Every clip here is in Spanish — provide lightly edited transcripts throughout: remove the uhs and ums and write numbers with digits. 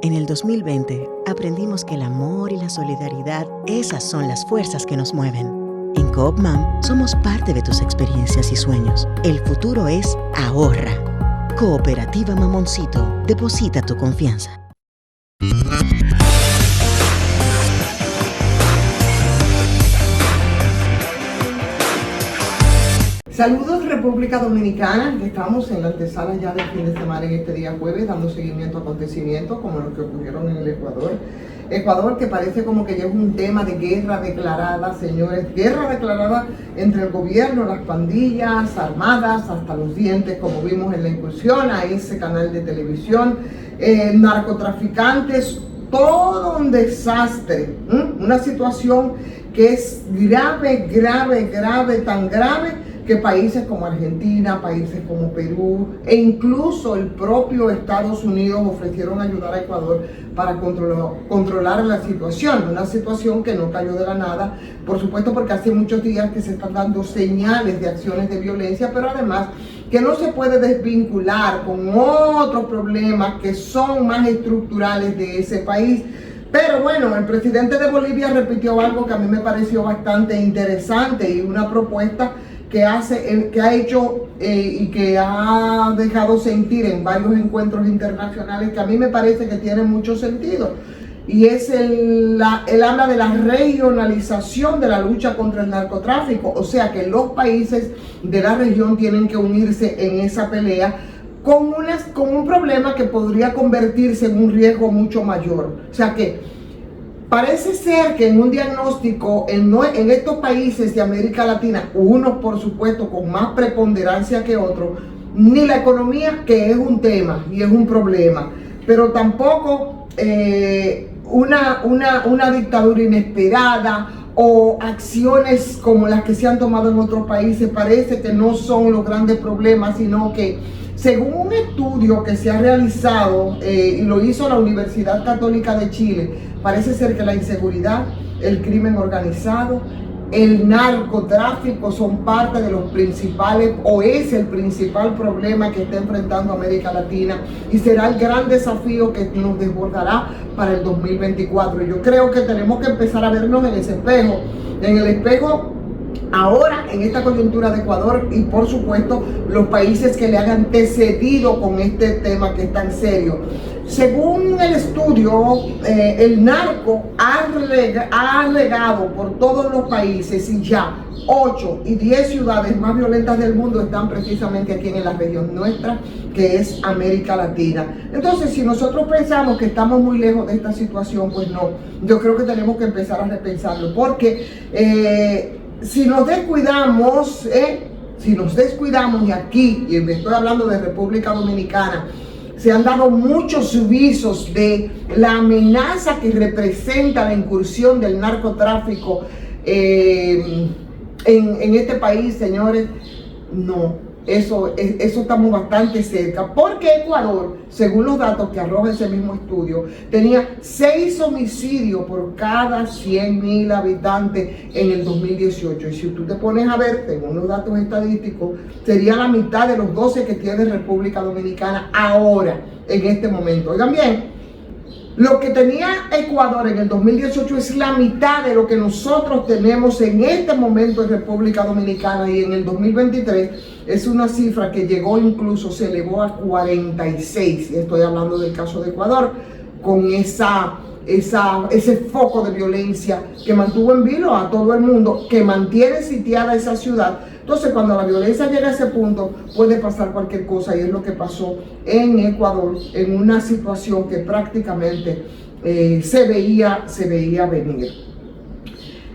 En el 2020 aprendimos que el amor y la solidaridad, esas son las fuerzas que nos mueven. En Coop Mam somos parte de tus experiencias y sueños. El futuro es ahorra. Cooperativa Mamoncito, deposita tu confianza. Saludos República Dominicana, que estamos en la antesala ya del fin de semana en este día jueves, dando seguimiento a acontecimientos como los que ocurrieron en el Ecuador. Ecuador que parece como que ya es un tema de guerra declarada, señores, guerra declarada entre el gobierno, las pandillas armadas hasta los dientes, como vimos en la incursión a ese canal de televisión, narcotraficantes, todo un desastre, una situación que es grave, tan grave que países como Argentina, países como Perú e incluso el propio Estados Unidos ofrecieron ayudar a Ecuador para controlar la situación, una situación que no cayó de la nada, por supuesto porque hace muchos días que se están dando señales de acciones de violencia, pero además que no se puede desvincular con otros problemas que son más estructurales de ese país. Pero bueno, el presidente de Bolivia repitió algo que a mí me pareció bastante interesante y una propuesta que ha hecho y que ha dejado sentir en varios encuentros internacionales que a mí me parece que tiene mucho sentido. Y es él habla de la regionalización de la lucha contra el narcotráfico, o sea que los países de la región tienen que unirse en esa pelea con un problema que podría convertirse en un riesgo mucho mayor. O sea que parece ser que en un diagnóstico en estos países de América Latina, unos por supuesto con más preponderancia que otros, ni la economía, que es un tema y es un problema, pero tampoco una dictadura inesperada o acciones como las que se han tomado en otros países, parece que no son los grandes problemas, sino que según un estudio que se ha realizado y lo hizo la Universidad Católica de Chile, parece ser que la inseguridad, el crimen organizado, el narcotráfico son parte de los principales o es el principal problema que está enfrentando América Latina y será el gran desafío que nos desbordará para el 2024. Yo creo que tenemos que empezar a vernos en ese espejo, ahora en esta coyuntura de Ecuador y por supuesto los países que le han antecedido con este tema que es tan serio. Según el estudio, el narco ha regado por todos los países y ya 8 y 10 ciudades más violentas del mundo están precisamente aquí en la región nuestra, que es América Latina. Entonces, si nosotros pensamos que estamos muy lejos de esta situación, pues no, yo creo que tenemos que empezar a repensarlo, porque si nos descuidamos, y aquí, y estoy hablando de República Dominicana, se han dado muchos visos de la amenaza que representa la incursión del narcotráfico en este país, señores. No, eso estamos bastante cerca, porque Ecuador, según los datos que arroja ese mismo estudio, tenía 6 homicidios por cada 100.000 habitantes en el 2018. Y si tú te pones a ver, según los datos estadísticos, sería la mitad de los 12 que tiene República Dominicana ahora, en este momento. Oigan bien, lo que tenía Ecuador en el 2018 es la mitad de lo que nosotros tenemos en este momento en República Dominicana, y en el 2023 es una cifra que llegó incluso, se elevó a 46. Estoy hablando del caso de Ecuador, con ese foco de violencia que mantuvo en vilo a todo el mundo, que mantiene sitiada esa ciudad. Entonces, cuando la violencia llega a ese punto, puede pasar cualquier cosa, y es lo que pasó en Ecuador, en una situación que prácticamente se veía venir.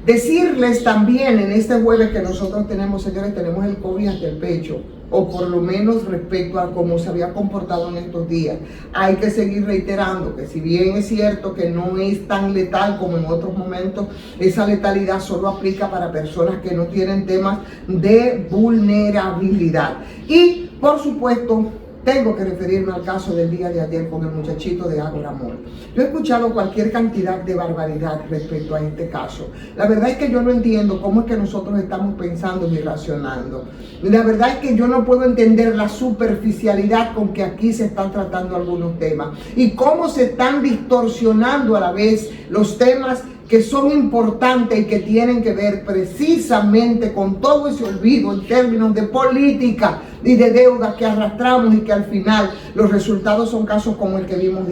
Decirles también en este jueves que nosotros tenemos, señores, tenemos el COVID ante el pecho, o por lo menos respecto a cómo se había comportado en estos días. Hay que seguir reiterando que si bien es cierto que no es tan letal como en otros momentos, esa letalidad solo aplica para personas que no tienen temas de vulnerabilidad. Y por supuesto, tengo que referirme al caso del día de ayer con el muchachito de Ágora Mall. Yo he escuchado cualquier cantidad de barbaridad respecto a este caso. La verdad es que yo no entiendo cómo es que nosotros estamos pensando y razonando. La verdad es que yo no puedo entender la superficialidad con que aquí se están tratando algunos temas y cómo se están distorsionando a la vez los temas que son importantes y que tienen que ver precisamente con todo ese olvido en términos de política y de deudas que arrastramos y que al final los resultados son casos como el que vimos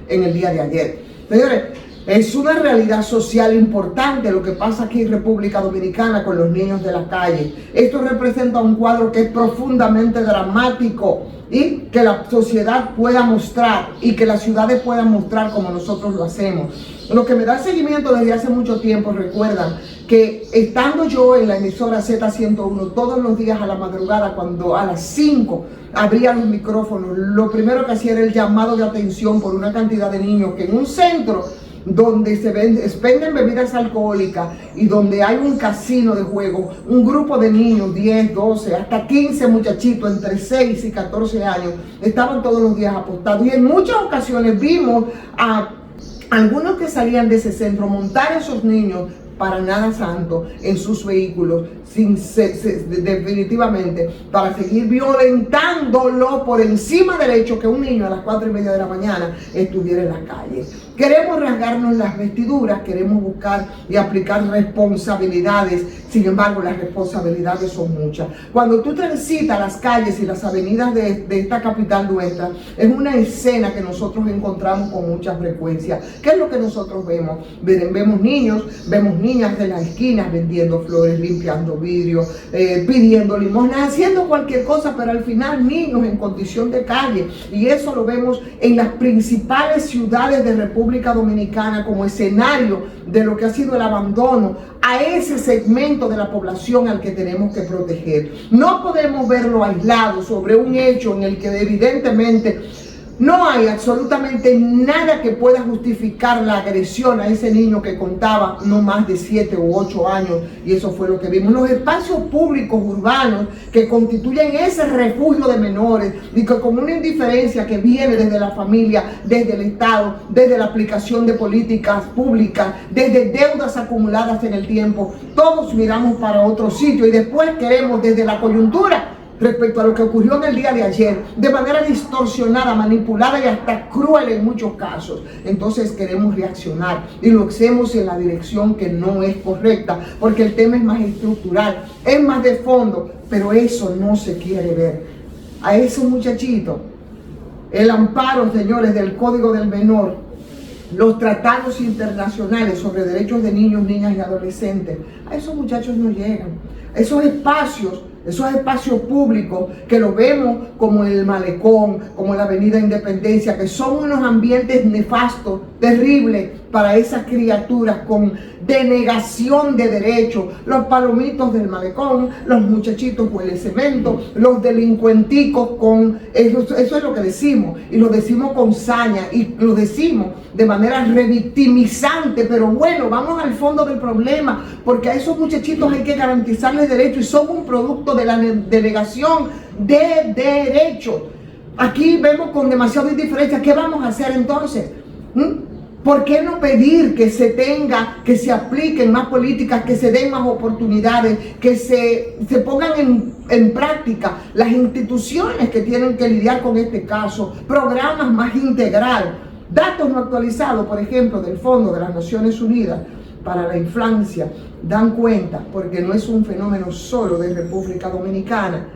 en el día de ayer. Señores, es una realidad social importante lo que pasa aquí en República Dominicana con los niños de la calle. Esto representa un cuadro que es profundamente dramático y que la sociedad pueda mostrar y que las ciudades puedan mostrar como nosotros lo hacemos. Lo que me da seguimiento desde hace mucho tiempo, recuerdan que estando yo en la emisora Z101 todos los días a la madrugada, cuando a las 5 abría los micrófonos, lo primero que hacía era el llamado de atención por una cantidad de niños que en un centro donde se venden bebidas alcohólicas y donde hay un casino de juego, un grupo de niños, 10, 12, hasta 15 muchachitos entre 6 y 14 años, estaban todos los días apostados. Y en muchas ocasiones vimos a algunos que salían de ese centro montar a esos niños para nada santo en sus vehículos, definitivamente para seguir violentándolo por encima del hecho que un niño a las 4:30 de la mañana estuviera en la calle. Queremos rasgarnos las vestiduras, queremos buscar y aplicar responsabilidades, sin embargo las responsabilidades son muchas. Cuando tú transitas las calles y las avenidas de esta capital nuestra, es una escena que nosotros encontramos con mucha frecuencia. ¿Qué es lo que nosotros vemos? Vemos niños, vemos niñas de las esquinas vendiendo flores, limpiando vidrio, pidiendo limosna, haciendo cualquier cosa, pero al final niños en condición de calle. Y eso lo vemos en las principales ciudades de República Dominicana como escenario de lo que ha sido el abandono a ese segmento de la población al que tenemos que proteger. No podemos verlo aislado sobre un hecho en el que evidentemente no hay absolutamente nada que pueda justificar la agresión a ese niño que contaba no más de 7 u 8 años, y eso fue lo que vimos. Los espacios públicos urbanos que constituyen ese refugio de menores y que con una indiferencia que viene desde la familia, desde el Estado, desde la aplicación de políticas públicas, desde deudas acumuladas en el tiempo, todos miramos para otro sitio y después queremos desde la coyuntura respecto a lo que ocurrió en el día de ayer, de manera distorsionada, manipulada y hasta cruel en muchos casos. Entonces queremos reaccionar y lo hacemos en la dirección que no es correcta, porque el tema es más estructural, es más de fondo, pero eso no se quiere ver. A esos muchachitos, el amparo, señores, del Código del Menor, los tratados internacionales sobre derechos de niños, niñas y adolescentes, a esos muchachos no llegan. Esos espacios públicos que lo vemos como el Malecón, como la Avenida Independencia, que son unos ambientes nefastos, terribles para esas criaturas con denegación de derechos. Los palomitos del Malecón, los muchachitos huele cemento, los delincuenticos con... Eso es lo que decimos, y lo decimos con saña, y lo decimos de manera revictimizante, pero bueno, vamos al fondo del problema, porque a esos muchachitos hay que garantizarles derechos y son un producto de la denegación de derechos. Aquí vemos con demasiada indiferencia. ¿Qué vamos a hacer entonces? ¿Por qué no pedir que se apliquen más políticas, que se den más oportunidades, que se pongan en práctica las instituciones que tienen que lidiar con este caso, programas más integrales, datos no actualizados, por ejemplo, del Fondo de las Naciones Unidas para la Infancia, dan cuenta, porque no es un fenómeno solo de República Dominicana,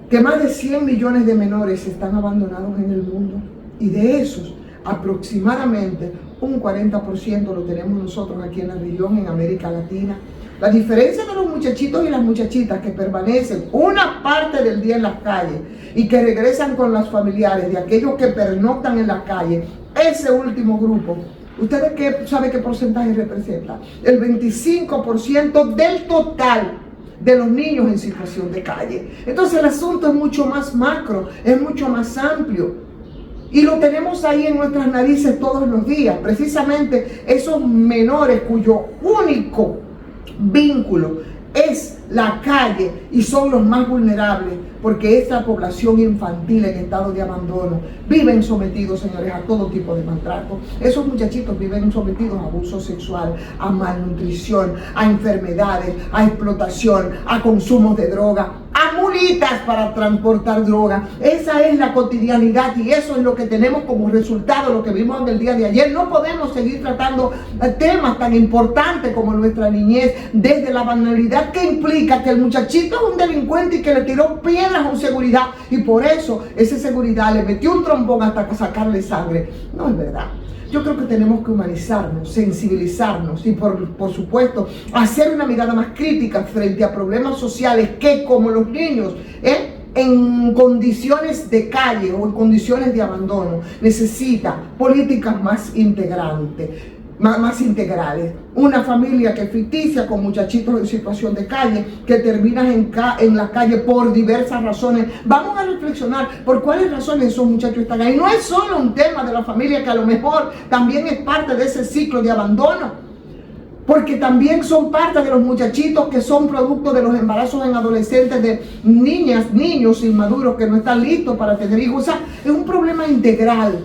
que más de 100 millones de menores están abandonados en el mundo, y de esos aproximadamente un 40% lo tenemos nosotros aquí en la región, en América Latina. La diferencia de los muchachitos y las muchachitas que permanecen una parte del día en las calles y que regresan con los familiares de aquellos que pernoctan en la calle, ese último grupo, ¿ustedes saben qué porcentaje representa? El 25% del total de los niños en situación de calle. Entonces el asunto es mucho más macro, es mucho más amplio. Y lo tenemos ahí en nuestras narices todos los días. Precisamente esos menores cuyo único vínculo es la calle y son los más vulnerables, porque esta población infantil en estado de abandono viven sometidos, señores, a todo tipo de maltrato. Esos muchachitos viven sometidos a abuso sexual, a malnutrición, a enfermedades, a explotación, a consumo de droga, a mulitas para transportar droga. Esa es la cotidianidad y eso es lo que tenemos como resultado, lo que vimos en el día de ayer. No podemos seguir tratando temas tan importantes como nuestra niñez desde la banalidad que implica que el muchachito es un delincuente y que le tiró piedras a un seguridad y por eso ese seguridad le metió un trombón hasta sacarle sangre. No es verdad. Yo creo que tenemos que humanizarnos, sensibilizarnos y por supuesto hacer una mirada más crítica frente a problemas sociales que, como los niños en condiciones de calle o en condiciones de abandono, necesita políticas más integrantes. Más integrales. Una familia que es ficticia con muchachitos en situación de calle, que terminan en la calle por diversas razones. Vamos a reflexionar por cuáles razones esos muchachos están ahí. No es solo un tema de la familia, que a lo mejor también es parte de ese ciclo de abandono, porque también son parte de los muchachitos que son producto de los embarazos en adolescentes de niñas, niños inmaduros que no están listos para tener hijos. O sea, es un problema integral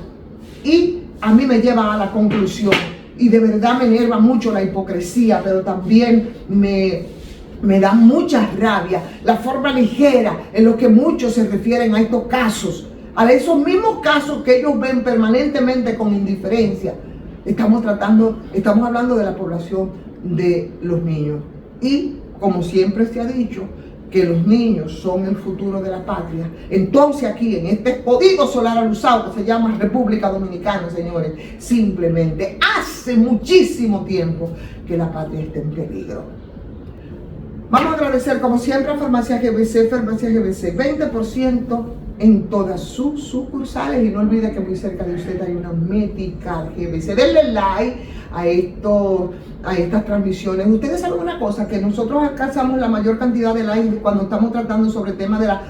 y a mí me lleva a la conclusión. Y de verdad me enerva mucho la hipocresía, pero también me da mucha rabia la forma ligera en lo que muchos se refieren a estos casos, a esos mismos casos que ellos ven permanentemente con indiferencia. Estamos hablando de la población de los niños. Y como siempre se ha dicho, que los niños son el futuro de la patria. Entonces aquí, en este jodido solar alusado que se llama República Dominicana, señores, simplemente hace muchísimo tiempo que la patria está en peligro. Vamos a agradecer como siempre a Farmacia GBC, 20% en todas sus sucursales y no olvide que muy cerca de usted hay una Medical GBC. Denle like a estas transmisiones. Ustedes saben una cosa, que nosotros alcanzamos la mayor cantidad de likes cuando estamos tratando sobre el tema de la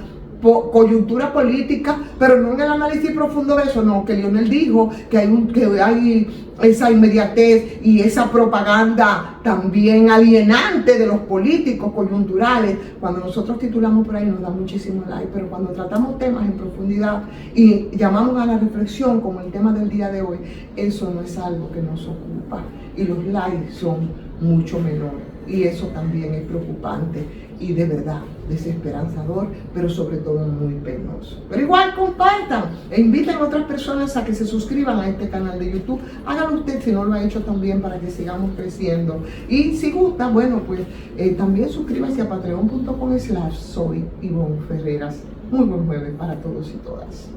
coyuntura política, pero no en el análisis profundo de eso, no, que Lionel dijo que hay esa inmediatez y esa propaganda también alienante de los políticos coyunturales. Cuando nosotros titulamos por ahí nos da muchísimo like, pero cuando tratamos temas en profundidad y llamamos a la reflexión como el tema del día de hoy, eso no es algo que nos ocupa y los likes son mucho menores y eso también es preocupante y de verdad desesperanzador, pero sobre todo muy penoso. Pero igual compartan e inviten a otras personas a que se suscriban a este canal de YouTube. Háganlo usted si no lo ha hecho también para que sigamos creciendo. Y si gusta, bueno, pues también suscríbanse a patreon.com/soy Ivonne Ferreras. Muy buen jueves para todos y todas.